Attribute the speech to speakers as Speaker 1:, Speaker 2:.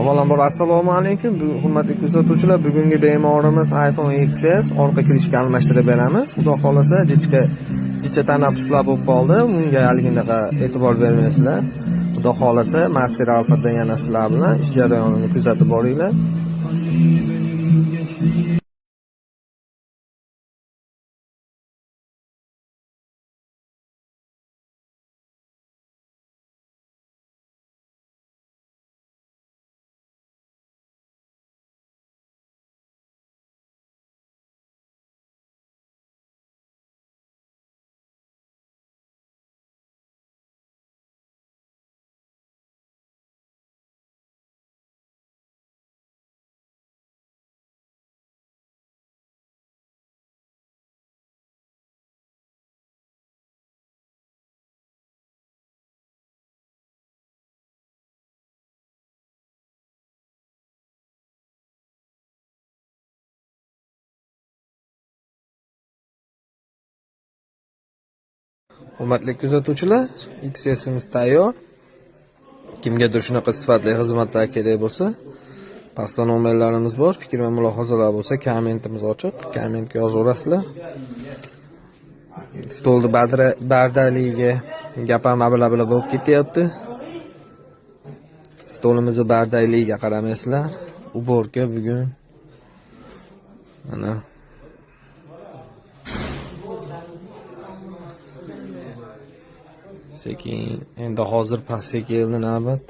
Speaker 1: Avvalambor assalomu alaykum. Hurmatli kuzatuvchilar, bugungi bemorimiz iPhone XS orqa kirishga almashtirib beramiz. Xudo xolasa, jicha tanaffuslar bo'lib qoldi. Bunga haligindaqa e'tibor bermaysizlar. Xudo xolasa, Master Alfa'da yana sizlar bilan ish jarayonini kuzatib boringlar. Hurmatli kuzatuvchilar, XS'imiz tayyor. Kimgadir shunaqa sifatli xizmatlar kerak bo'lsa, pastda nomerlarimiz bor. Fikr va mulohazalar bo'lsa, kommentimiz ochiq. Kommentga yozaverasizlar. Stolni bardaligiga gap ham abila bo'lib ketyapti. Stolimizni bardaligiga qaramaysizlar. Uborga bugun mana sekin, endi hozir pastga keldi navbat.